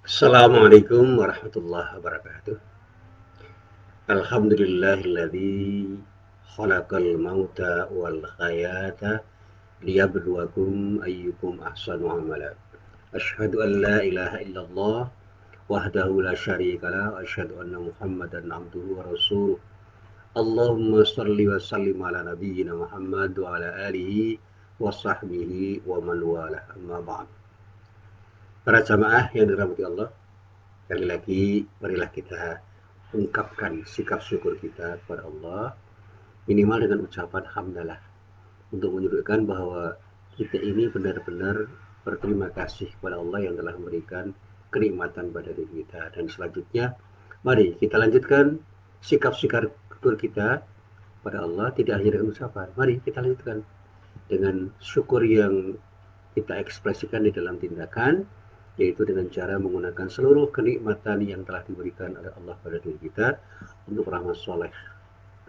Assalamualaikum warahmatullahi wabarakatuh. Alhamdulillahilladzi khalaqal mauta wal hayata liyabluwakum ayyukum ahsanu amala. Asyhadu an la ilaha illallah wahdahu la syarikalah wa asyhadu anna Muhammadan abduhu wa rasuluh. Allahumma shalli wa sallim ala nabiyyina Muhammad wa ala alihi wa sahbihi wa man walah. Amma ba'd. Para jamaah yang dirahmati Allah, sekali lagi marilah kita ungkapkan sikap syukur kita kepada Allah minimal dengan ucapan hamdalah untuk menunjukkan bahwa kita ini benar-benar berterima kasih kepada Allah yang telah memberikan kenikmatan pada diri kita. Dan selanjutnya mari kita lanjutkan sikap-sikap syukur kita pada Allah tidak hanya dengan ucapan. Mari kita lanjutkan dengan syukur yang kita ekspresikan di dalam tindakan, yaitu dengan cara menggunakan seluruh kenikmatan yang telah diberikan oleh Allah pada diri kita untuk rahmat soleh.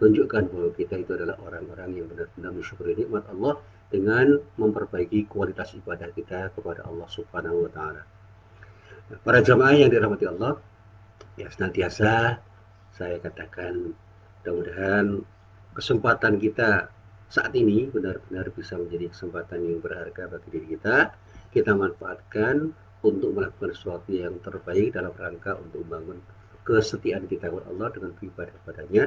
Tunjukkan bahwa kita itu adalah orang-orang yang benar-benar mensyukuri nikmat Allah dengan memperbaiki kualitas ibadah kita kepada Allah Subhanahu wa taala. Nah, para jamaah yang dirahmati Allah, ya senantiasa saya katakan mudah-mudahan kesempatan kita saat ini benar-benar bisa menjadi kesempatan yang berharga bagi diri kita. Kita manfaatkan untuk melakukan sesuatu yang terbaik dalam rangka untuk membangun kesetiaan kita kepada Allah dengan beribadah kepadanya,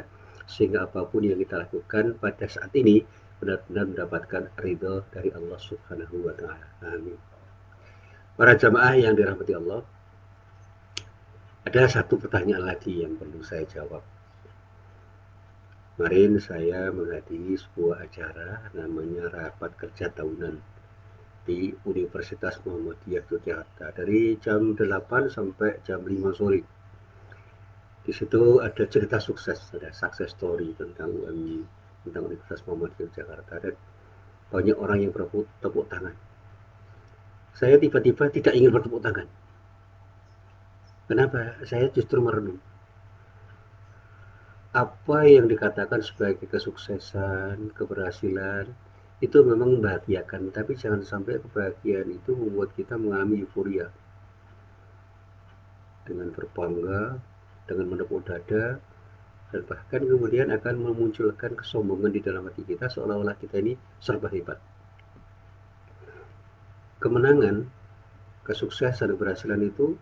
sehingga apapun yang kita lakukan pada saat ini benar-benar mendapatkan ridho dari Allah Subhanahu wa taala. Amin. Para jamaah yang dirahmati Allah, ada satu pertanyaan lagi yang perlu saya jawab. Kemarin saya menghadiri sebuah acara namanya rapat kerja tahunan di Universitas Muhammadiyah Yogyakarta dari jam 8 sampai jam 5 sore. Di situ ada cerita sukses, ada success story tentang UMY, tentang Universitas Muhammadiyah Yogyakarta, dan banyak orang yang bertepuk tangan. Saya tiba-tiba tidak ingin bertepuk tangan. Kenapa? Saya justru merenung. Apa yang dikatakan sebagai kesuksesan, keberhasilan, itu memang membahagiakan, tapi jangan sampai kebahagiaan itu membuat kita mengalami euforia dengan berbangga, dengan menepuk dada, dan bahkan kemudian akan memunculkan kesombongan di dalam hati kita seolah-olah kita ini serba hebat. Kemenangan, kesuksesan, keberhasilan itu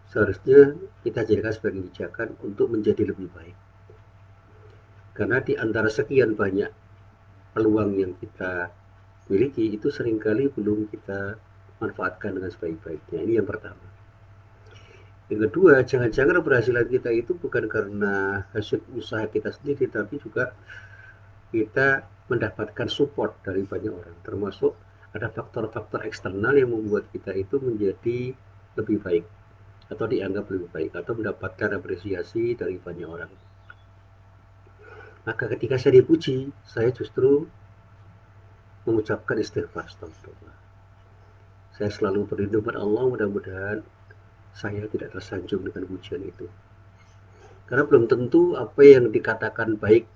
seharusnya kita jadikan sebagai pijakan untuk menjadi lebih baik. Karena di antara sekian banyak peluang yang kita miliki itu seringkali belum kita manfaatkan dengan sebaik-baiknya. Ini yang pertama. Yang kedua, jangan-jangan keberhasilan kita itu bukan karena hasil usaha kita sendiri, tapi juga kita mendapatkan support dari banyak orang, termasuk ada faktor-faktor eksternal yang membuat kita itu menjadi lebih baik atau dianggap lebih baik atau mendapatkan apresiasi dari banyak orang. Maka ketika saya dipuji, saya justru mengucapkan istighfar, astagfirullah. Saya selalu berlindung pada Allah, mudah-mudahan saya tidak tersanjung dengan pujian itu. Karena belum tentu apa yang dikatakan baik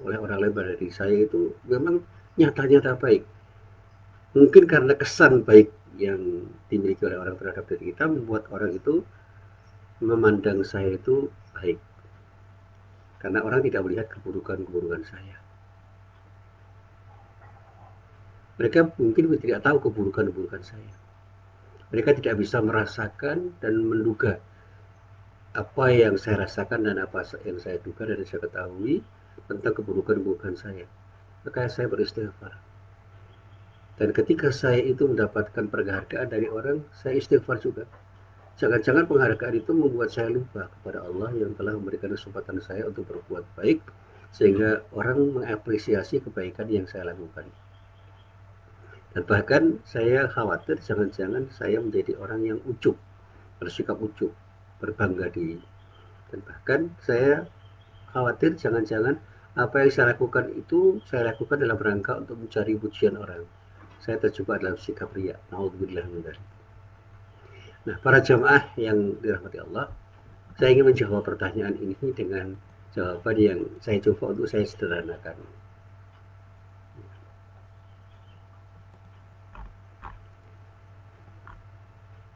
oleh orang lain pada diri saya itu memang nyata-nyata baik. Mungkin karena kesan baik yang dimiliki oleh orang terhadap diri kita membuat orang itu memandang saya itu baik. Karena orang tidak melihat keburukan-keburukan saya. Mereka mungkin tidak tahu keburukan-keburukan saya. Mereka tidak bisa merasakan dan menduga apa yang saya rasakan dan apa yang saya duga dan saya ketahui tentang keburukan-keburukan saya. Maka saya beristighfar. Dan ketika saya itu mendapatkan penghargaan dari orang, saya istighfar juga. Jangan-jangan penghargaan itu membuat saya lupa kepada Allah yang telah memberikan kesempatan saya untuk berbuat baik, sehingga orang mengapresiasi kebaikan yang saya lakukan. Dan bahkan saya khawatir jangan-jangan saya menjadi orang yang ujub, bersikap ujub, berbangga diri. Dan bahkan saya khawatir jangan-jangan apa yang saya lakukan itu saya lakukan dalam rangka untuk mencari pujian orang. Saya terjebak dalam sikap riya. Nauzubillah min dzalik. Nah, para jamaah yang dirahmati Allah, saya ingin menjawab pertanyaan ini dengan jawaban yang saya coba untuk saya sederhanakan.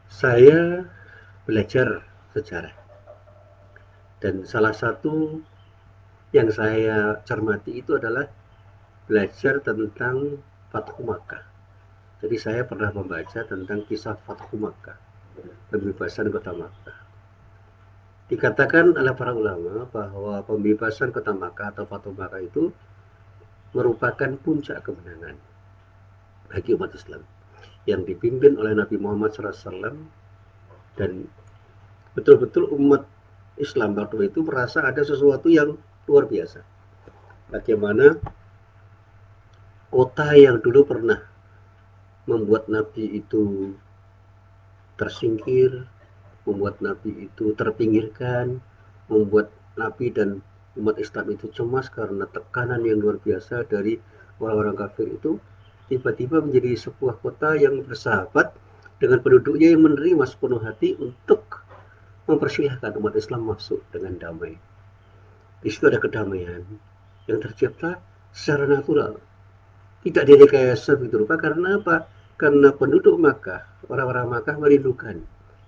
Saya belajar sejarah. Dan salah satu yang saya cermati itu adalah belajar tentang Fathu Makkah. Jadi saya pernah membaca tentang kisah Fathu Makkah, pembebasan kota Makkah. Dikatakan oleh para ulama bahwa pembebasan kota Makkah atau Fathu Makkah itu merupakan puncak kemenangan bagi umat Islam yang dipimpin oleh Nabi Muhammad SAW, dan betul-betul umat Islam waktu itu merasa ada sesuatu yang luar biasa. Bagaimana kota yang dulu pernah membuat Nabi itu tersingkir, membuat Nabi itu terpinggirkan, membuat Nabi dan umat Islam itu cemas karena tekanan yang luar biasa dari orang-orang kafir itu, tiba-tiba menjadi sebuah kota yang bersahabat dengan penduduknya yang menerima sepenuh hati untuk mempersilahkan umat Islam masuk dengan damai. Di situ ada kedamaian yang tercipta secara natural, tidak direkayasa begitu rupa. Karena apa? Karena penduduk Makkah, orang-orang Makkah merindukan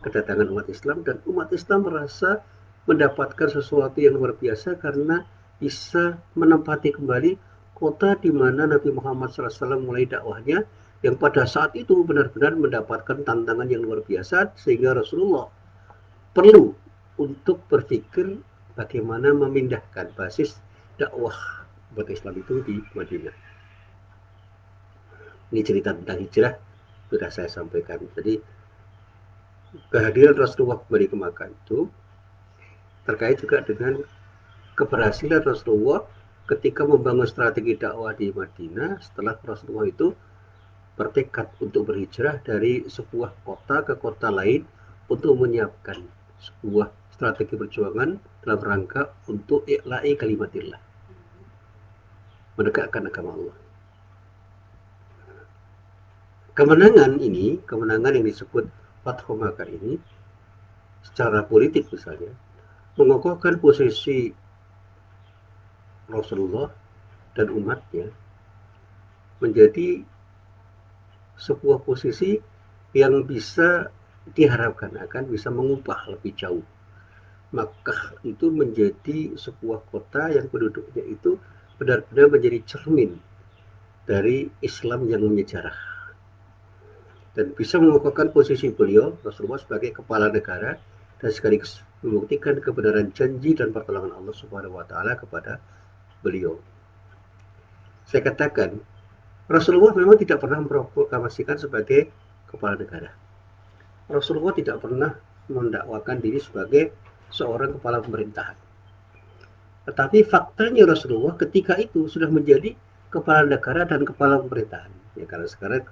kedatangan umat Islam, dan umat Islam merasa mendapatkan sesuatu yang luar biasa karena bisa menempati kembali kota di mana Nabi Muhammad SAW mulai dakwahnya, yang pada saat itu benar-benar mendapatkan tantangan yang luar biasa, sehingga Rasulullah perlu untuk berpikir bagaimana memindahkan basis dakwah umat Islam itu di Madinah. Ini cerita tentang hijrah sudah saya sampaikan. Jadi kehadiran Rasulullah kembali ke Makkah itu terkait juga dengan keberhasilan Rasulullah ketika membangun strategi dakwah di Madinah setelah Rasulullah itu bertekad untuk berhijrah dari sebuah kota ke kota lain untuk menyiapkan sebuah strategi perjuangan dalam rangka untuk i'la'i kalimatillah, menegakkan agama Allah. Kemenangan ini, kemenangan yang disebut Fathu Makkah ini, secara politik misalnya, mengokohkan posisi Rasulullah dan umatnya menjadi sebuah posisi yang bisa diharapkan akan bisa mengubah lebih jauh. Makkah itu menjadi sebuah kota yang penduduknya itu benar-benar menjadi cermin dari Islam yang menyejarah, dan bisa mengokohkan posisi beliau Rasulullah sebagai kepala negara, dan sekaligus membuktikan kebenaran janji dan pertolongan Allah Subhanahu wa taala kepada beliau. Saya katakan, Rasulullah memang tidak pernah memproklamasikan sebagai kepala negara. Rasulullah tidak pernah mendakwakan diri sebagai seorang kepala pemerintahan. Tetapi faktanya Rasulullah ketika itu sudah menjadi kepala negara dan kepala pemerintahan. Ya, kalau sekarang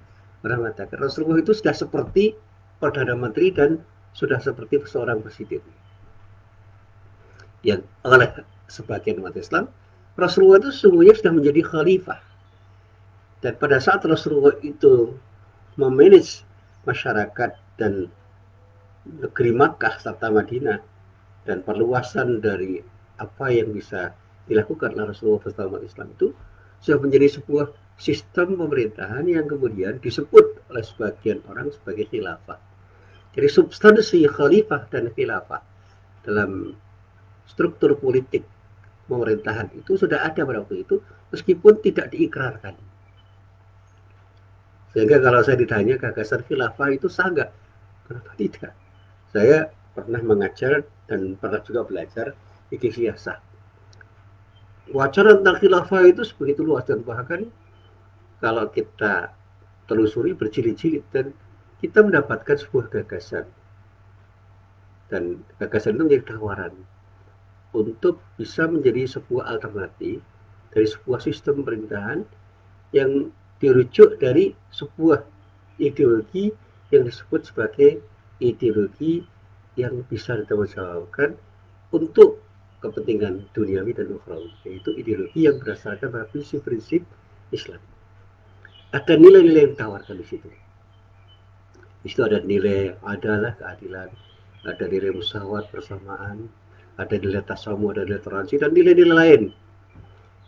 orang mengatakan Rasulullah itu sudah seperti Perdana Menteri dan sudah seperti seorang presiden. Yang oleh sebagian umat Islam, Rasulullah itu sesungguhnya sudah menjadi khalifah. Dan pada saat Rasulullah itu memanage masyarakat dan negeri Makkah serta Madinah, dan perluasan dari apa yang bisa dilakukan oleh Rasulullah bersama umat Islam itu sudah menjadi sebuah sistem pemerintahan yang kemudian disebut oleh sebagian orang sebagai khilafah. Jadi substansi khalifah dan khilafah dalam struktur politik pemerintahan itu sudah ada pada waktu itu, meskipun tidak diikrarkan. Sehingga kalau saya ditanya gagasan khilafah itu sah nggak? Kenapa tidak? Saya pernah mengajar dan pernah juga belajar fikih siyasah. Wacana tentang khilafah itu begitu luas, dan bahkan kalau kita telusuri berjilid-jilid, dan kita mendapatkan sebuah gagasan, dan gagasan itu menjadi tawaran untuk bisa menjadi sebuah alternatif dari sebuah sistem pemerintahan yang dirujuk dari sebuah ideologi yang disebut sebagai ideologi yang bisa ditanggungjawabkan untuk kepentingan duniawi dan ukhrawi, yaitu ideologi yang berdasarkan pada prinsip-prinsip Islam. Ada nilai-nilai yang ditawarkan di situ. Di situ ada nilai adalah keadilan, ada nilai musyawarah persamaan, ada nilai tasamu, ada nilai toleransi, dan nilai-nilai lain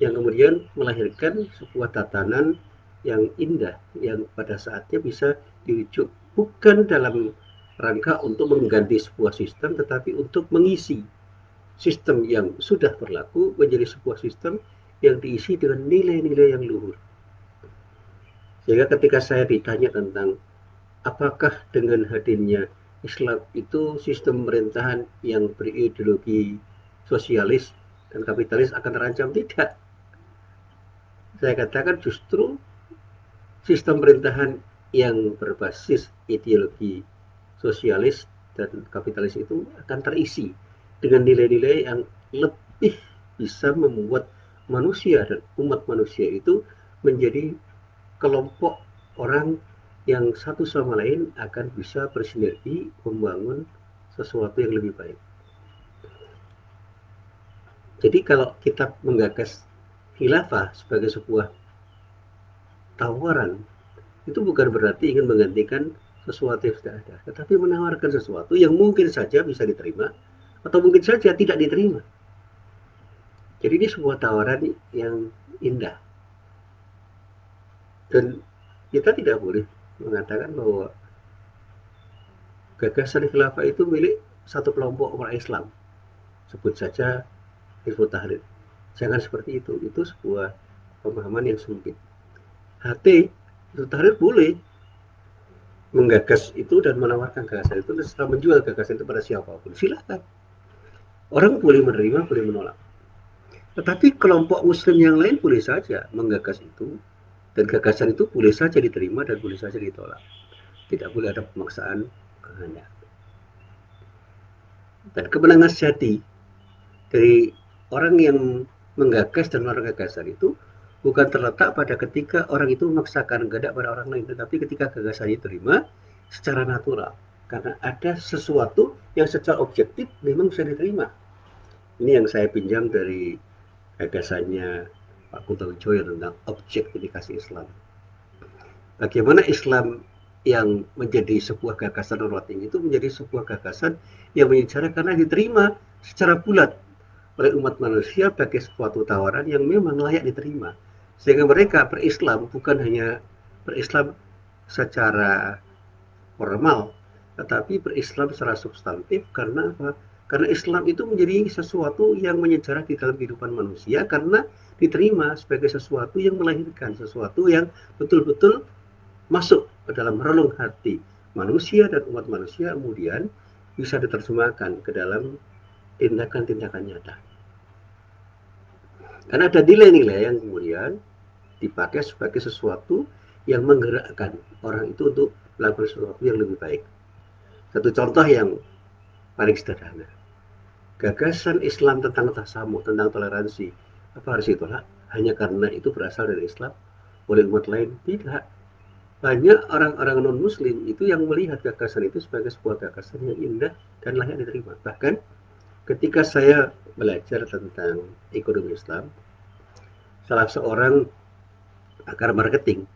yang kemudian melahirkan sebuah tatanan yang indah yang pada saatnya bisa dirujuk bukan dalam rangka untuk mengganti sebuah sistem, tetapi untuk mengisi sistem yang sudah berlaku menjadi sebuah sistem yang diisi dengan nilai-nilai yang luhur. Sehingga ketika saya ditanya tentang apakah dengan hadirnya Islam itu sistem pemerintahan yang berideologi sosialis dan kapitalis akan terancam, tidak. Saya katakan justru sistem pemerintahan yang berbasis ideologi sosialis dan kapitalis itu akan terisi dengan nilai-nilai yang lebih bisa membuat manusia dan umat manusia itu menjadi kelompok orang yang satu sama lain akan bisa bersinergi membangun sesuatu yang lebih baik. Jadi kalau kita menggagas khilafah sebagai sebuah tawaran, itu bukan berarti ingin menggantikan sesuatu yang sudah ada, tetapi menawarkan sesuatu yang mungkin saja bisa diterima atau mungkin saja tidak diterima. Jadi ini sebuah tawaran yang indah. Dan kita tidak boleh mengatakan bahwa gagasan khilafah itu milik satu kelompok orang Islam. Sebut saja Hizbut Tahrir. Jangan seperti itu. Itu sebuah pemahaman yang sempit. HT Hizbut Tahrir boleh menggagas itu dan menawarkan gagasan itu, dan setelah menjual gagasan itu pada siapapun, silakan. Orang boleh menerima, boleh menolak. Tetapi kelompok muslim yang lain boleh saja menggagas itu, dan gagasan itu boleh saja diterima dan boleh saja ditolak. Tidak boleh ada pemaksaan kehendak. Dan kemenangan sejati dari orang yang menggagas dan menawarkan gagasan itu bukan terletak pada ketika orang itu memaksakan kehendak pada orang lain, tetapi ketika gagasannya diterima secara natural, karena ada sesuatu yang secara objektif memang bisa diterima. Ini yang saya pinjam dari gagasannya Pak Kunto Wijoyo tentang objektifikasi Islam. Bagaimana Islam yang menjadi sebuah gagasan normatif itu menjadi sebuah gagasan yang menyejarah karena diterima secara bulat oleh umat manusia sebagai suatu tawaran yang memang layak diterima. Sehingga mereka berislam bukan hanya berislam secara formal, tetapi berislam secara substantif. Karena apa? Karena Islam itu menjadi sesuatu yang menyejarah di dalam kehidupan manusia karena diterima sebagai sesuatu yang melahirkan, sesuatu yang betul-betul masuk ke dalam relung hati manusia dan umat manusia, kemudian bisa diterjemahkan ke dalam tindakan-tindakan nyata. Karena ada nilai-nilai yang kemudian dipakai sebagai sesuatu yang menggerakkan orang itu untuk melakukan sesuatu yang lebih baik. Satu contoh yang paling sederhana, gagasan Islam tentang tasamuh, tentang toleransi, apa harus ditolak hanya karena itu berasal dari Islam oleh umat lain? Tidak. Banyak orang-orang non-muslim itu yang melihat gagasan itu sebagai sebuah gagasan yang indah dan layak diterima. Bahkan ketika saya belajar tentang ekonomi Islam, salah seorang pakar marketing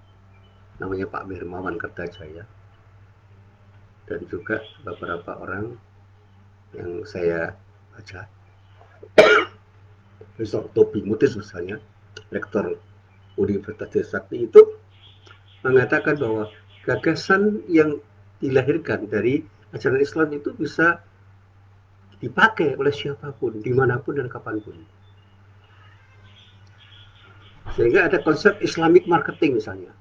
namanya Pak Hermawan Kertajaya, dan juga beberapa orang yang saya baca, Profesor Tobi Mutis misalnya, rektor Universitas Trisakti, itu mengatakan bahwa gagasan yang dilahirkan dari ajaran Islam itu bisa dipakai oleh siapapun, dimanapun dan kapanpun. Sehingga ada konsep Islamic marketing misalnya,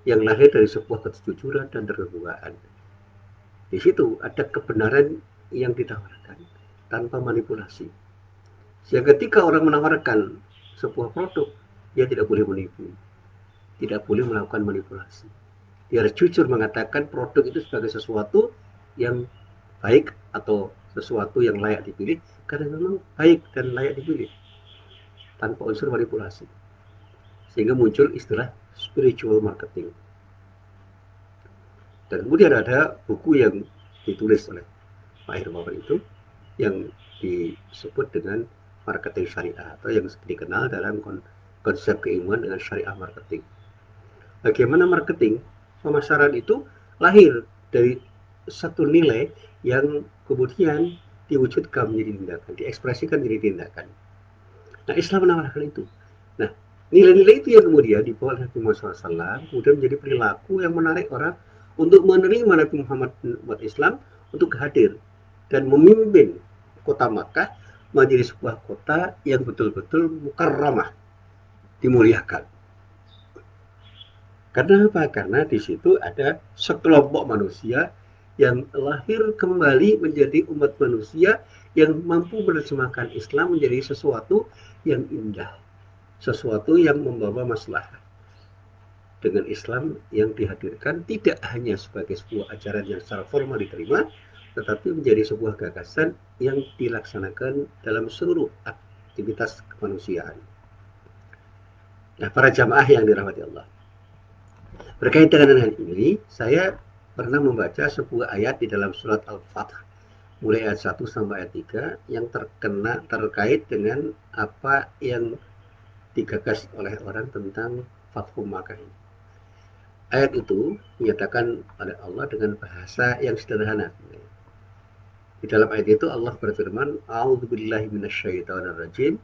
yang lahir dari sebuah kejujuran dan keterbukaan. Di situ ada kebenaran yang ditawarkan tanpa manipulasi. Sehingga ketika orang menawarkan sebuah produk, dia tidak boleh menipu, tidak boleh melakukan manipulasi. Dia harus jujur mengatakan produk itu sebagai sesuatu yang baik atau sesuatu yang layak dipilih karena memang baik dan layak dipilih, tanpa unsur manipulasi. Sehingga muncul istilah spiritual marketing. Dan kemudian ada buku yang ditulis oleh Pak Hermawan itu yang disebut dengan marketing syariah, atau yang dikenal dalam konsep keilmuan dengan syariah marketing. Bagaimana marketing pemasaran itu lahir dari satu nilai yang kemudian diwujudkan menjadi tindakan, diekspresikan menjadi tindakan. Nah, Islam menawarkan itu. Nah, nilai-nilai itu yang kemudian dibawa oleh Nabi Muhammad SAW kemudian menjadi perilaku yang menarik orang untuk menerima Nabi Muhammad umat Islam untuk hadir dan memimpin kota Makkah menjadi sebuah kota yang betul-betul mukarramah, dimuliakan. Karena apa? Karena di situ ada sekelompok manusia yang lahir kembali menjadi umat manusia yang mampu menerjemahkan Islam menjadi sesuatu yang indah, sesuatu yang membawa maslahat. Dengan Islam yang dihadirkan tidak hanya sebagai sebuah ajaran yang secara formal diterima, tetapi menjadi sebuah gagasan yang dilaksanakan dalam seluruh aktivitas kemanusiaan. Nah, para jamaah yang dirahmati Allah, berkaitan dengan hal ini, saya pernah membaca sebuah ayat di dalam surat Al-Fath, mulai ayat 1 sampai ayat 3, yang terkait dengan apa yang digagas oleh orang tentang Fathu Makkah ini. Ayat itu menyatakan oleh Allah dengan bahasa yang sederhana. Di dalam ayat itu Allah berfirman, A'udzubillahi minasyaitonirrajim,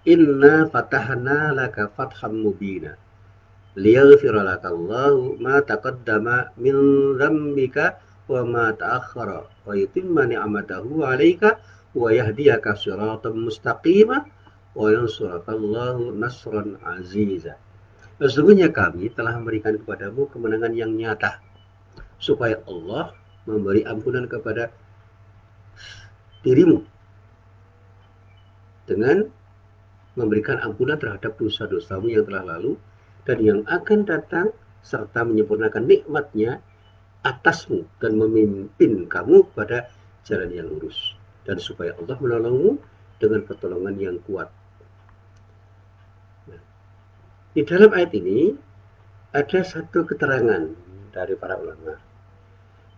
Inna fatahna laka fatham mubina liyaghfira lakallahu ma taqaddama min dzambika wa ma ta'akhkhara wa yutimma ni'matahu 'alaika wa yahdiyaka shiratan mustaqima wa yansurakallahu nasran 'aziza. Sesungguhnya kami telah memberikan kepadamu kemenangan yang nyata supaya Allah memberi ampunan kepada dirimu dengan memberikan ampunan terhadap dosa-dosamu yang telah lalu dan yang akan datang, serta menyempurnakan nikmatnya atasmu dan memimpin kamu pada jalan yang lurus, dan supaya Allah menolongmu dengan pertolongan yang kuat. Nah, di dalam ayat ini ada satu keterangan dari para ulama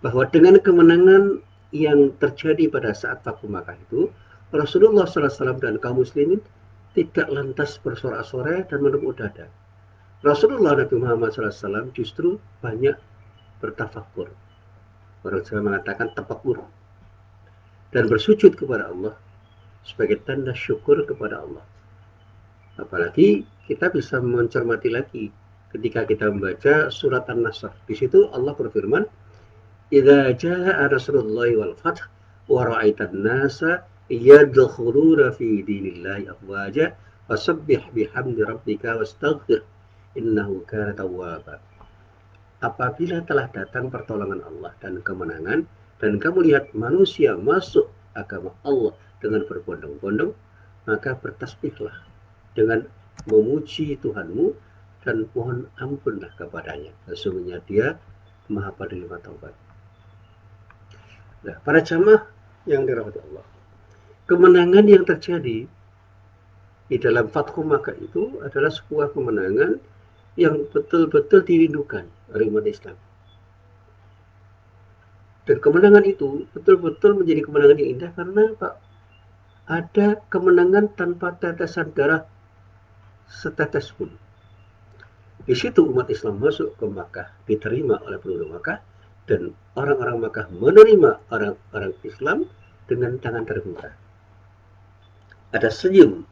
bahwa dengan kemenangan yang terjadi pada saat Fathu Makkah itu, Rasulullah SAW dan kaum muslimin tidak lantas bersorak-sorai dan menepuk dada. Rasulullah Nabi Muhammad SAW justru banyak bertafakur. Orang Jawa mengatakan tafakur, dan bersujud kepada Allah sebagai tanda syukur kepada Allah. Apalagi kita bisa mencermati lagi ketika kita membaca surat An-Nasr. Di situ Allah berfirman, "Idza jaa nasrullahi wal fath wa ra'aitan nasa yadkhuluna fi dinillahi afwaja fasabbih bihamdi rabbika wastaghfir innahu kana tawwaba." Apabila telah datang pertolongan Allah dan kemenangan, dan kamu lihat manusia masuk agama Allah dengan berbondong-bondong, maka bertasbihlah dengan memuji Tuhanmu dan mohon ampunlah kepadanya. Sesungguhnya Dia Maha Penerima Taubat. Nah, para jamaah yang dirahmati Allah, kemenangan yang terjadi di dalam Fathu Makkah itu adalah sebuah kemenangan yang betul-betul dirindukan oleh umat Islam. Dan kemenangan itu betul-betul menjadi kemenangan yang indah karena Pak, ada kemenangan tanpa tetesan darah setetes pun. Di situ umat Islam masuk ke Makkah, diterima oleh penduduk Makkah, dan orang-orang Makkah menerima orang-orang Islam dengan tangan terbuka. Ada senyum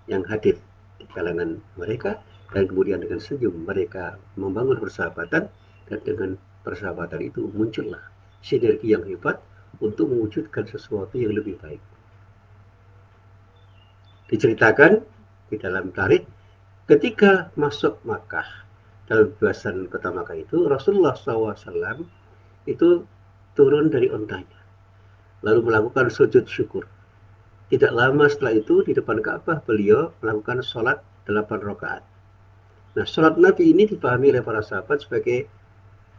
yang hadir di kalangan mereka, dan kemudian dengan senyum mereka membangun persahabatan, dan dengan persahabatan itu muncullah sinergi yang hebat untuk mewujudkan sesuatu yang lebih baik. Diceritakan di dalam tarikh, ketika masuk Makkah, dalam bebasan kota Makkah itu, Rasulullah SAW itu turun dari ontanya, lalu melakukan sujud syukur. Tidak lama setelah itu, di depan Ka'bah beliau melakukan sholat 8 rakaat. Nah, sholat Nabi ini dipahami oleh para sahabat sebagai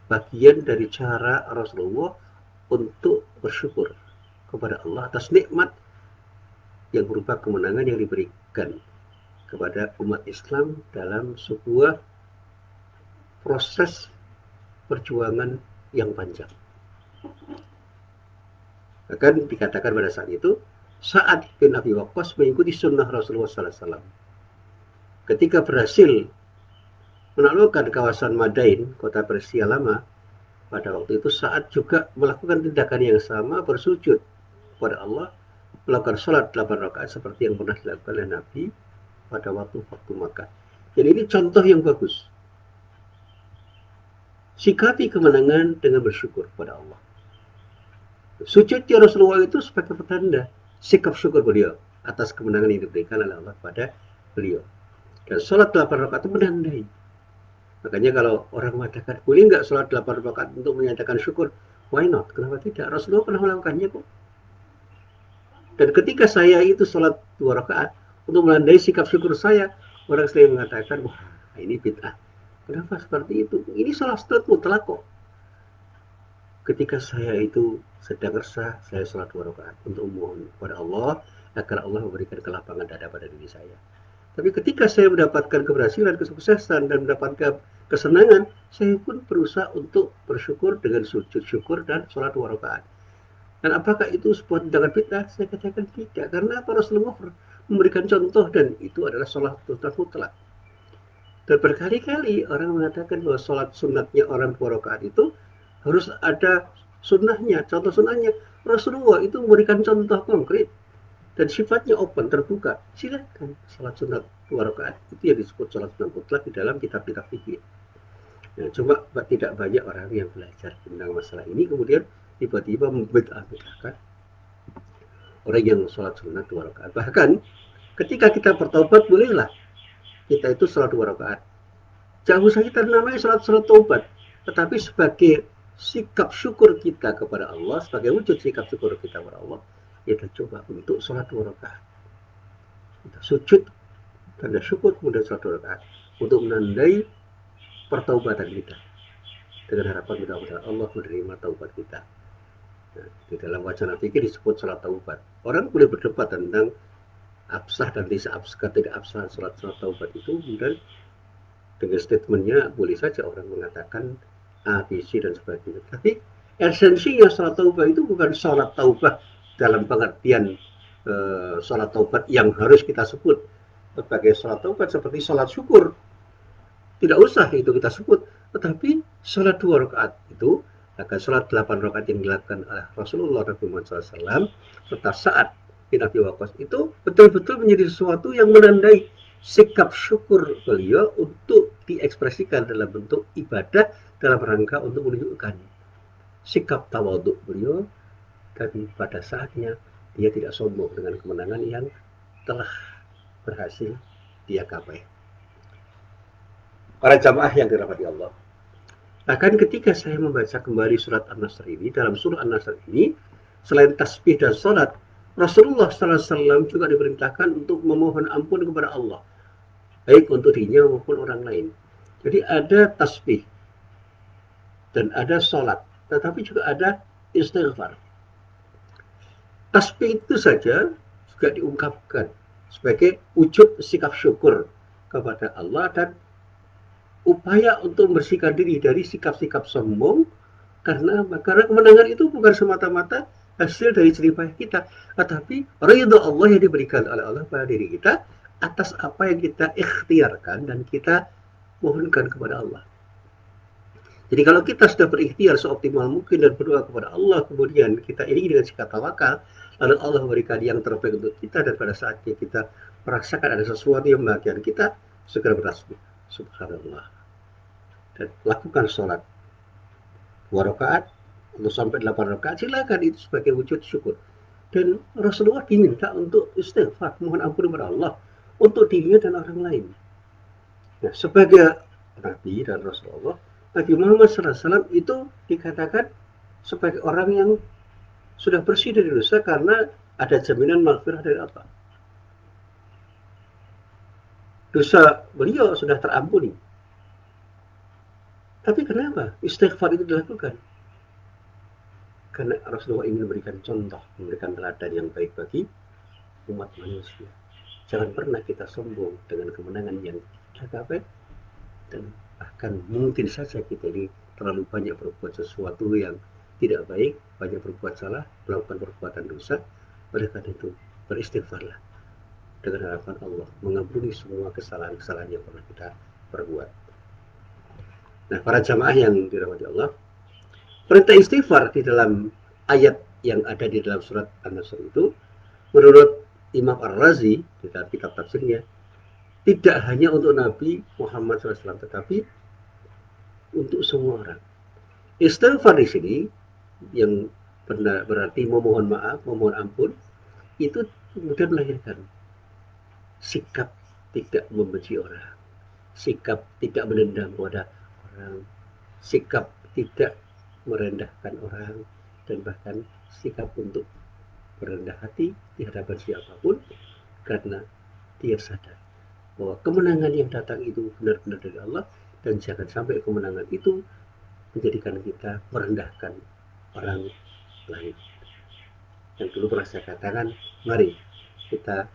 bagian dari cara Rasulullah untuk bersyukur kepada Allah atas nikmat yang berupa kemenangan yang diberikan kepada umat Islam dalam sebuah proses perjuangan yang panjang. Bahkan dikatakan pada saat itu, Sa'ad bin Abi Waqqas mengikuti sunnah Rasulullah SAW. Ketika berhasil menaklukkan kawasan Madain, kota Persia lama, pada waktu itu Sa'ad juga melakukan tindakan yang sama, bersujud kepada Allah, melakukan sholat 8 rakaat seperti yang pernah dilakukan oleh Nabi pada waktu Makkah. Jadi ini contoh yang bagus. Sikapi kemenangan dengan bersyukur kepada Allah. Sujudnya Rasulullah itu sebagai petanda sikap syukur beliau atas kemenangan yang diberikan oleh Allah kepada beliau. Dan sholat 8 rakaat itu menandai. Makanya kalau orang mengatakan, boleh nggak sholat 8 rakaat untuk menyatakan syukur? Why not? Kenapa tidak? Rasulullah pernah melakukannya kok. Dan ketika saya itu sholat 2 rakaat untuk menandai sikap syukur saya, orang sering mengatakan, wah ini bid'ah. Kenapa seperti itu? Ini sholat mutlak kok. Ketika saya itu sedang resah, saya sholat 2 rakaat untuk memohon kepada Allah agar Allah memberikan kelapangan dada pada diri saya. Tapi ketika saya mendapatkan keberhasilan, kesuksesan, dan mendapatkan kesenangan, saya pun berusaha untuk bersyukur dengan sujud syukur dan sholat 2 rakaat. Dan apakah itu sebuah tindakan bid'ah? Saya katakan tidak, karena para Rasulullah memberikan contoh dan itu adalah sholat mutlak. Dan berkali-kali orang mengatakan bahwa sholat sunatnya orang 2 rakaat itu harus ada sunnahnya, contoh sunnahnya. Rasulullah itu memberikan contoh konkret dan sifatnya open, terbuka. Silakan sholat sunat 2 rakaat. Itu yang disebut sholat sunat mutlak di dalam kitab-kitab fikih. Nah, cuma tidak banyak orang yang belajar tentang masalah ini, kemudian tiba-tiba membid'ahkan orang yang sholat sunat 2 rakaat. Bahkan ketika kita bertobat, bolehlah kita itu sholat 2 rakaat. Jangan usah kita namanya sholat taubat, tetapi sebagai sikap syukur kita kepada Allah, sebagai wujud sikap syukur kita kepada Allah, kita coba untuk sholat 2 rakaat. Kita sujud tanda syukur, kemudian sholat 2 rakaat untuk menandai pertaubatan kita, dengan harapan mudah-mudahan Allah menerima taubat kita. Nah, di dalam wacana fikih disebut sholat taubat. Orang boleh berdebat tentang absah dan tidak absah sholat taubat itu, kemudian dengan statementnya boleh saja orang mengatakan A, B, C dan sebagainya. Tapi esensinya sholat taubat itu bukan sholat taubat dalam pengertian sholat taubat yang harus kita sebut sebagai sholat taubat seperti sholat syukur. Tidak usah itu kita sebut, tetapi sholat 2 rakaat itu akan sholat 8 rakaat yang dilakukan oleh Rasulullah SAW serta Sa'ad bin Abi Waqqas itu betul-betul menjadi sesuatu yang menandai sikap syukur beliau untuk diekspresikan dalam bentuk ibadah dalam rangka untuk menunjukkan sikap tawadhu beliau, dan pada saatnya dia tidak sombong dengan kemenangan yang telah berhasil dia capai. Para jamaah yang dirahmati Allah, bahkan ketika saya membaca kembali surat An-Nasr ini, dalam surah An-Nasr ini, selain tasbih dan sholat, Rasulullah SAW juga diperintahkan untuk memohon ampun kepada Allah, baik untuk dirinya maupun orang lain. Jadi ada tasbih dan ada sholat, tetapi juga ada istighfar. Tasbih itu saja juga diungkapkan sebagai wujud sikap syukur kepada Allah dan upaya untuk membersihkan diri dari sikap-sikap sombong. Karena kemenangan itu bukan semata-mata hasil dari jerih payah kita, tetapi ridha Allah yang diberikan oleh Allah pada diri kita atas apa yang kita ikhtiarkan dan kita mohonkan kepada Allah. Jadi kalau kita sudah berikhtiar seoptimal mungkin dan berdoa kepada Allah, kemudian kita iringi dengan sikap tawakal, lalu Allah memberikan yang terbaik untuk kita, dan pada saatnya kita merasakan ada sesuatu yang membahagiakan kita, segera bertasbih subhanallah dan lakukan sholat 2 rakaat atau sampai 8 rakaat, silakan, itu sebagai wujud syukur. Dan Rasulullah diminta untuk istighfar, mohon ampun kepada Allah untuk dirinya dan orang lain. Nah, sebagai Nabi dan Rasulullah, Nabi Muhammad SAW itu dikatakan sebagai orang yang sudah bersih dari dosa karena ada jaminan maghfirah dari Allah. Dosa beliau sudah terampuni. Tapi kenapa istighfar itu dilakukan? Karena Rasulullah ingin memberikan contoh, memberikan teladan yang baik bagi umat manusia. Jangan pernah kita sombong dengan kemenangan yang kita capai, dan bahkan mungkin saja kita ini terlalu banyak berbuat sesuatu yang tidak baik, banyak berbuat salah, melakukan perbuatan dosa. Oleh karena itu beristighfarlah dengan harapan Allah mengampuni semua kesalahan-kesalahan yang pernah kita perbuat. Nah, para jamaah yang dirahmati Allah, perintah istighfar di dalam ayat yang ada di dalam surat An-Nasr itu, menurut Imam Ar-Razi di dalam kitab tafsirnya, tidak hanya untuk Nabi Muhammad SAW, tetapi untuk semua orang. Istighfar di sini yang berarti memohon maaf, memohon ampun, itu kemudian melahirkan sikap tidak membenci orang, sikap tidak menendam kepada orang, sikap tidak merendahkan orang, dan bahkan sikap untuk merendah hati di hadapan siapapun karena dia sadar bahwa kemenangan yang datang itu benar-benar dari Allah, dan jangan sampai kemenangan itu menjadikan kita merendahkan orang lain. Yang dulu pernah saya katakan, mari kita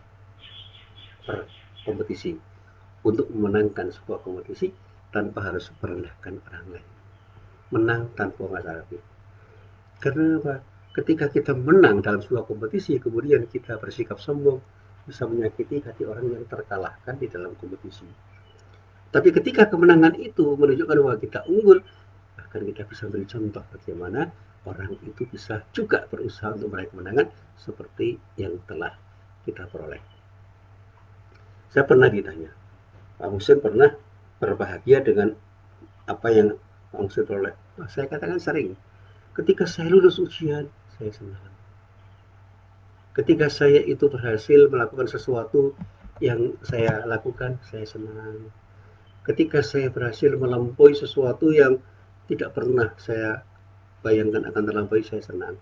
berkompetisi untuk memenangkan sebuah kompetisi tanpa harus merendahkan orang lain. Menang tanpa masalah. Karena apa? Ketika kita menang dalam sebuah kompetisi, kemudian kita bersikap sombong, bisa menyakiti hati orang yang terkalahkan di dalam kompetisi. Tapi ketika kemenangan itu menunjukkan bahwa kita unggul, bahkan kita bisa beri contoh bagaimana orang itu bisa juga berusaha untuk meraih kemenangan seperti yang telah kita peroleh. Saya pernah ditanya, Pak Musin pernah berbahagia dengan apa yang Pak Musin peroleh? Nah, saya katakan sering, ketika saya lulus ujian, saya senang. Ketika saya itu berhasil melakukan sesuatu yang saya lakukan, saya senang. Ketika saya berhasil melampaui sesuatu yang tidak pernah saya bayangkan akan terlampaui, saya senang.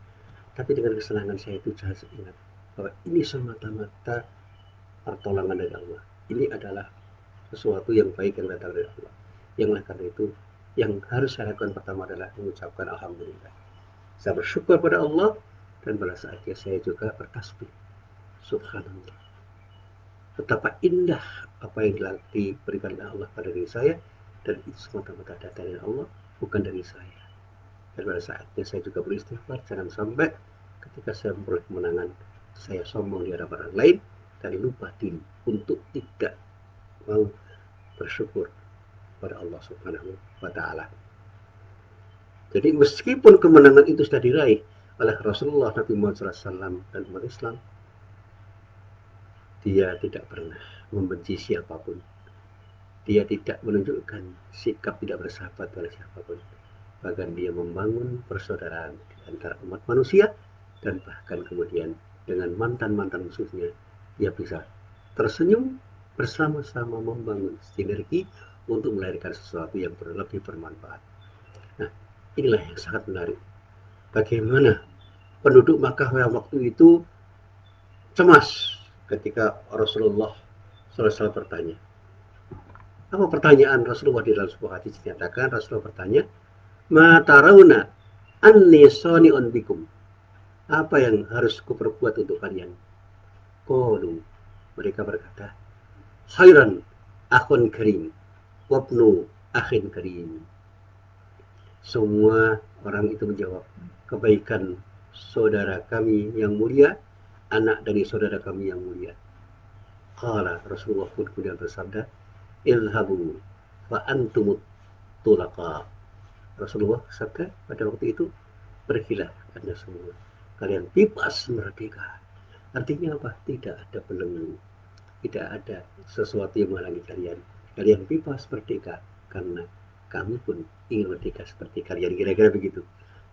Tapi dengan kesenangan saya itu harus ingat bahwa ini semata-mata pertolongan dari Allah. Ini adalah sesuatu yang baik yang datang dari Allah. Yang oleh karena itu, yang harus saya lakukan pertama adalah mengucapkan Alhamdulillah. Saya bersyukur pada Allah, dan pada saatnya saya juga bertasbih. Subhanallah. Betapa indah apa yang diberikan oleh Allah pada diri saya, dan itu semata-mata datang dari Allah, bukan dari saya. Dan pada saatnya saya juga beristighfar, jangan sampai ketika saya memperoleh kemenangan, saya sombong di hadapan orang lain dan lupa diri untuk tidak mau bersyukur pada Allah Subhanahu wa Ta'ala. Jadi meskipun kemenangan itu sudah diraih oleh Rasulullah Nabi Muhammad SAW dan umat Islam, dia tidak pernah membenci siapapun. Dia tidak menunjukkan sikap tidak bersahabat pada siapapun. Bahkan dia membangun persaudaraan antara umat manusia, dan bahkan kemudian dengan mantan-mantan musuhnya, dia bisa tersenyum bersama-sama membangun sinergi untuk melahirkan sesuatu yang lebih bermanfaat. Nah, inilah yang sangat menarik. Bagaimana penduduk Makkah waktu itu cemas ketika Rasulullah SAW bertanya. Apa pertanyaan Rasulullah di dalam sebuah hadis dinyatakan, Rasulullah bertanya, "Ma tarawna anni sani'un bikum?" Apa yang harus kuperbuat untuk kalian? Qalu, mereka berkata, "Khairan akhun karim, wabnu akhin karim." Semua orang itu menjawab, kebaikan saudara kami yang mulia, anak dari saudara kami yang mulia. Qala, Rasulullah pun kemudian bersabda, "Ilhabu fa antumut tulaqa." Rasulullah sabda pada waktu itu, "Pergilah Anda semua, kalian bebas merdeka." Artinya apa? Tidak ada belenggu, tidak ada sesuatu yang menghalangi kalian. Kalian bebas merdeka karena kami pun ingin merdeka seperti kalian, kira-kira begitu.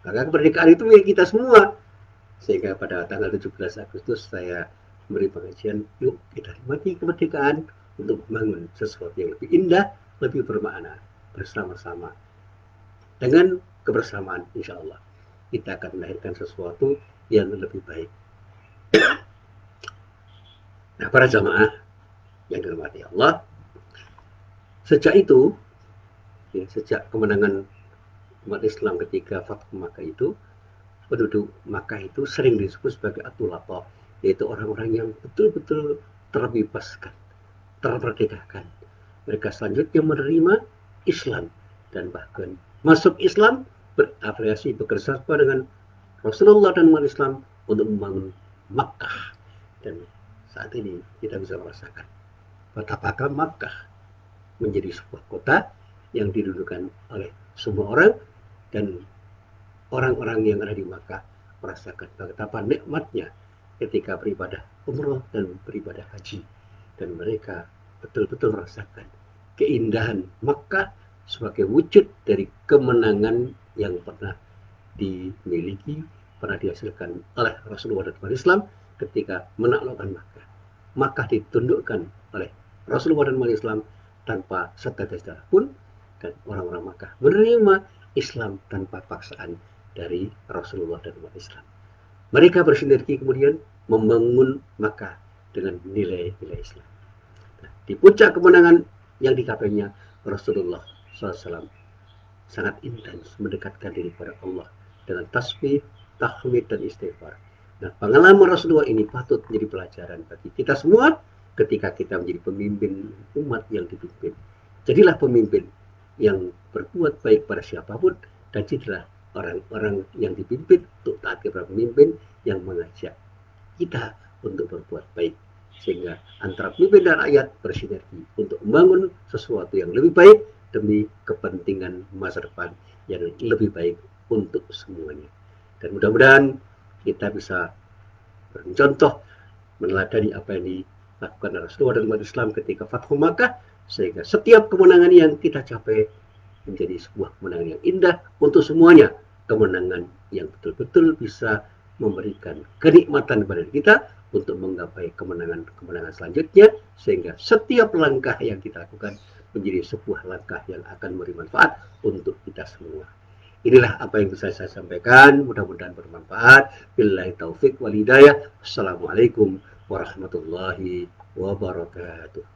Maka kemerdekaan itu milik kita semua. Sehingga pada tanggal 17 Agustus saya memberi pengajian, yuk kita nikmati kemerdekaan untuk membangun sesuatu yang lebih indah, lebih bermakna bersama-sama. Dengan kebersamaan, insya Allah kita akan melahirkan sesuatu yang lebih baik. Nah, para jamaah yang dirahmati Allah, sejak itu, ya, sejak kemenangan umat Islam ketika Fathu Makkah itu, penduduk Makkah itu sering disebut sebagai Atulaqah, yaitu orang-orang yang betul-betul terbebaskan, termerdekakan. Mereka selanjutnya menerima Islam dan bahkan masuk Islam, berafiliasi bekerja sama dengan Rasulullah dan umat Islam untuk membangun Makkah. Dan saat ini kita bisa merasakan betapakah Makkah menjadi sebuah kota yang didudukan oleh semua orang, dan orang-orang yang ada di Makkah merasakan betapa nikmatnya ketika beribadah umroh dan beribadah haji, dan mereka betul-betul merasakan keindahan Makkah sebagai wujud dari kemenangan yang pernah dimiliki, pernah dihasilkan oleh Rasulullah dan umat Islam ketika menaklukkan Makkah. Makkah ditundukkan oleh Rasulullah dan umat Islam tanpa setetes darah pun, dan orang-orang Makkah menerima Islam tanpa paksaan dari Rasulullah dan umat Islam. Mereka bersinergi kemudian membangun Makkah dengan nilai-nilai Islam. Nah, di puncak kemenangan yang dicapainya, Rasulullah SAW sangat intens mendekatkan diri kepada Allah dengan tasbih, tahmid, dan istighfar. Nah, pengalaman Rasulullah ini patut menjadi pelajaran bagi kita semua ketika kita menjadi pemimpin umat yang dipimpin. Jadilah pemimpin yang berbuat baik pada siapapun, dan jadilah orang-orang yang dipimpin untuk taat kepada pemimpin yang mengajak kita untuk berbuat baik, sehingga antara pemimpin dan rakyat bersinergi untuk membangun sesuatu yang lebih baik demi kepentingan masa depan yang lebih baik untuk semuanya. Dan mudah-mudahan kita bisa bercontoh meneladani apa yang dilakukan Rasulullah dan umat Islam ketika Fathu Makkah, sehingga setiap kemenangan yang kita capai menjadi sebuah kemenangan yang indah untuk semuanya, kemenangan yang betul-betul bisa memberikan kenikmatan kepada kita untuk menggapai kemenangan-kemenangan selanjutnya, sehingga setiap langkah yang kita lakukan menjadi sebuah langkah yang akan memberi manfaat untuk kita semua. Inilah apa yang bisa saya sampaikan, mudah-mudahan bermanfaat. Billahi taufik wal hidayah. Assalamualaikum warahmatullahi wabarakatuh.